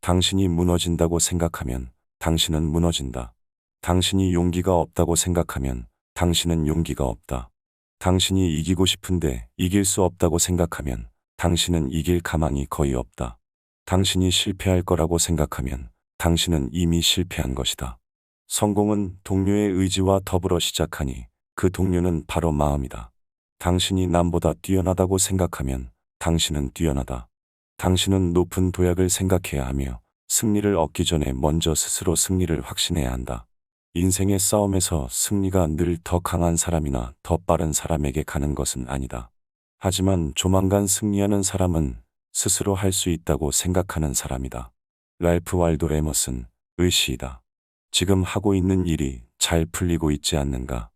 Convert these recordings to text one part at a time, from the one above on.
당신이 무너진다고 생각하면 당신은 무너진다. 당신이 용기가 없다고 생각하면 당신은 용기가 없다. 당신이 이기고 싶은데 이길 수 없다고 생각하면 당신은 이길 가망이 거의 없다. 당신이 실패할 거라고 생각하면 당신은 이미 실패한 것이다. 성공은 동료의 의지와 더불어 시작하니 그 동료는 바로 마음이다. 당신이 남보다 뛰어나다고 생각하면 당신은 뛰어나다. 당신은 높은 도약을 생각해야 하며 승리를 얻기 전에 먼저 스스로 승리를 확신해야 한다. 인생의 싸움에서 승리가 늘 더 강한 사람이나 더 빠른 사람에게 가는 것은 아니다. 하지만 조만간 승리하는 사람은 스스로 할 수 있다고 생각하는 사람이다. 랄프 waldo 에머슨, 의시이다. 지금 하고 있는 일이 잘 풀리고 있지 않는가?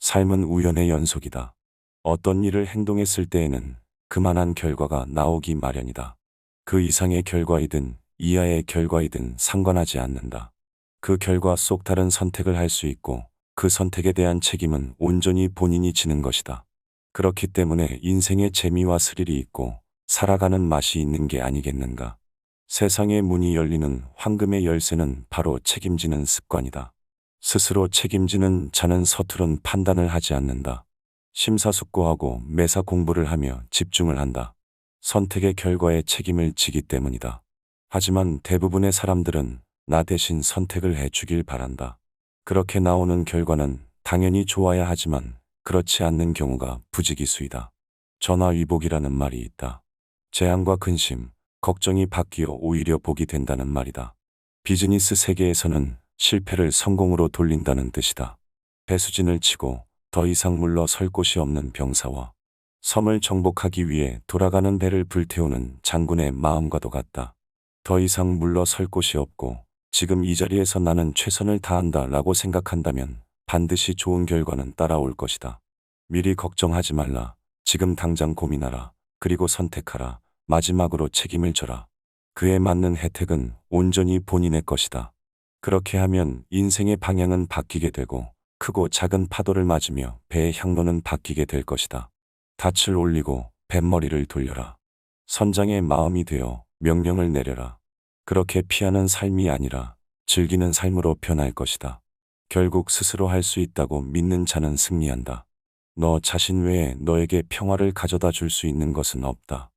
삶은 우연의 연속이다. 어떤 일을 행동했을 때에는 그만한 결과가 나오기 마련이다. 그 이상의 결과이든 이하의 결과이든 상관하지 않는다. 그 결과 속 다른 선택을 할 수 있고 그 선택에 대한 책임은 온전히 본인이 지는 것이다. 그렇기 때문에 인생의 재미와 스릴이 있고 살아가는 맛이 있는 게 아니겠는가. 세상의 문이 열리는 황금의 열쇠는 바로 책임지는 습관이다. 스스로 책임지는 자는 서투른 판단을 하지 않는다. 심사숙고하고 매사 공부를 하며 집중을 한다. 선택의 결과에 책임을 지기 때문이다. 하지만 대부분의 사람들은 나 대신 선택을 해주길 바란다. 그렇게 나오는 결과는 당연히 좋아야 하지만 그렇지 않는 경우가 부지기수이다. 전화위복이라는 말이 있다. 재앙과 근심, 걱정이 바뀌어 오히려 복이 된다는 말이다. 비즈니스 세계에서는 실패를 성공으로 돌린다는 뜻이다. 배수진을 치고 더 이상 물러설 곳이 없는 병사와 섬을 정복하기 위해 돌아가는 배를 불태우는 장군의 마음과도 같다. 더 이상 물러설 곳이 없고 지금 이 자리에서 나는 최선을 다한다 라고 생각한다면 반드시 좋은 결과는 따라올 것이다. 미리 걱정하지 말라. 지금 당장 고민하라. 그리고 선택하라. 마지막으로 책임을 져라. 그에 맞는 혜택은 온전히 본인의 것이다. 그렇게 하면 인생의 방향은 바뀌게 되고 크고 작은 파도를 맞으며 배의 향로는 바뀌게 될 것이다. 닻을 올리고 뱃머리를 돌려라. 선장의 마음이 되어 명령을 내려라. 그렇게 피하는 삶이 아니라 즐기는 삶으로 변할 것이다. 결국 스스로 할 수 있다고 믿는 자는 승리한다. 너 자신 외에 너에게 평화를 가져다 줄 수 있는 것은 없다.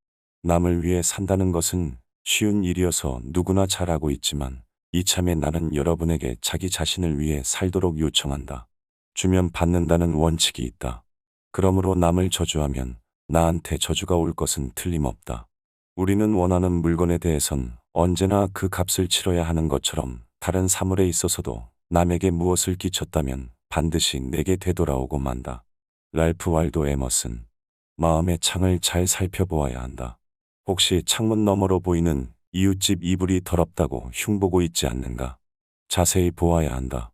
남을 위해 산다는 것은 쉬운 일이어서 누구나 잘하고 있지만 이참에 나는 여러분에게 자기 자신을 위해 살도록 요청한다. 주면 받는다는 원칙이 있다. 그러므로 남을 저주하면 나한테 저주가 올 것은 틀림없다. 우리는 원하는 물건에 대해선 언제나 그 값을 치러야 하는 것처럼 다른 사물에 있어서도 남에게 무엇을 끼쳤다면 반드시 내게 되돌아오고 만다. 랄프 waldo 에머슨. 마음의 창을 잘 살펴보아야 한다. 혹시 창문 너머로 보이는 이웃집 이불이 더럽다고 흉보고 있지 않는가? 자세히 보아야 한다.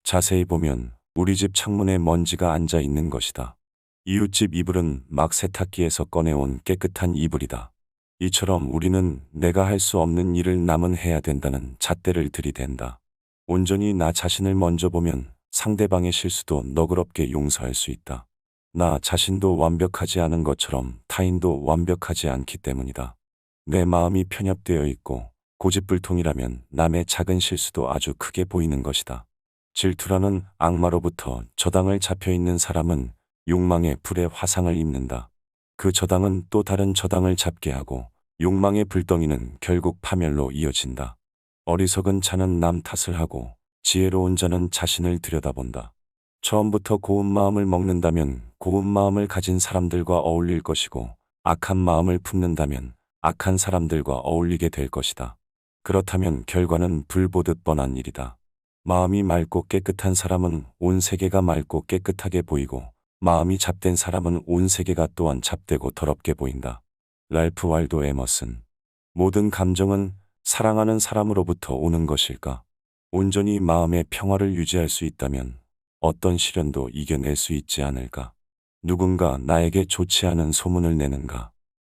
자세히 보면 우리 집 창문에 먼지가 앉아 있는 것이다. 이웃집 이불은 막 세탁기에서 꺼내온 깨끗한 이불이다. 이처럼 우리는 내가 할 수 없는 일을 남은 해야 된다는 잣대를 들이댄다. 온전히 나 자신을 먼저 보면 상대방의 실수도 너그럽게 용서할 수 있다. 나 자신도 완벽하지 않은 것처럼 타인도 완벽하지 않기 때문이다. 내 마음이 편협되어 있고 고집불통이라면 남의 작은 실수도 아주 크게 보이는 것이다. 질투라는 악마로부터 저당을 잡혀 있는 사람은 욕망의 불의 화상을 입는다. 그 저당은 또 다른 저당을 잡게 하고 욕망의 불덩이는 결국 파멸로 이어진다. 어리석은 자는 남 탓을 하고 지혜로운 자는 자신을 들여다본다. 처음부터 고운 마음을 먹는다면 고운 마음을 가진 사람들과 어울릴 것이고 악한 마음을 품는다면 악한 사람들과 어울리게 될 것이다. 그렇다면 결과는 불 보듯 뻔한 일이다. 마음이 맑고 깨끗한 사람은 온 세계가 맑고 깨끗하게 보이고 마음이 잡된 사람은 온 세계가 또한 잡되고 더럽게 보인다. 랄프 waldo 에머슨. 모든 감정은 사랑하는 사람으로부터 오는 것일까? 온전히 마음의 평화를 유지할 수 있다면 어떤 시련도 이겨낼 수 있지 않을까? 누군가 나에게 좋지 않은 소문을 내는가?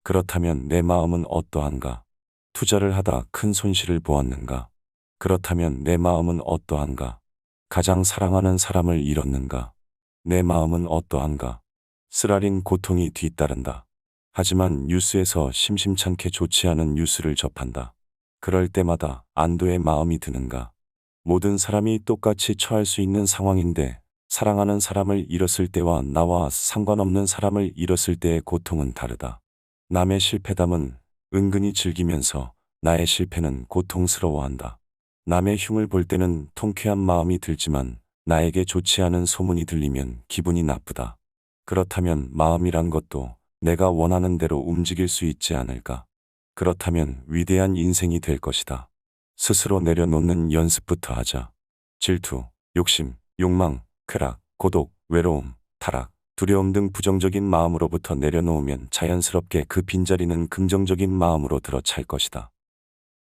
그렇다면 내 마음은 어떠한가? 투자를 하다 큰 손실을 보았는가? 그렇다면 내 마음은 어떠한가? 가장 사랑하는 사람을 잃었는가? 내 마음은 어떠한가? 쓰라린 고통이 뒤따른다. 하지만 뉴스에서 심심찮게 좋지 않은 뉴스를 접한다. 그럴 때마다 안도의 마음이 드는가? 모든 사람이 똑같이 처할 수 있는 상황인데 사랑하는 사람을 잃었을 때와 나와 상관없는 사람을 잃었을 때의 고통은 다르다. 남의 실패담은 은근히 즐기면서 나의 실패는 고통스러워한다. 남의 흉을 볼 때는 통쾌한 마음이 들지만 나에게 좋지 않은 소문이 들리면 기분이 나쁘다. 그렇다면 마음이란 것도 내가 원하는 대로 움직일 수 있지 않을까? 그렇다면 위대한 인생이 될 것이다. 스스로 내려놓는 연습부터 하자. 질투, 욕심, 욕망, 쾌락, 고독, 외로움, 타락, 두려움 등 부정적인 마음으로부터 내려놓으면 자연스럽게 그 빈자리는 긍정적인 마음으로 들어찰 것이다.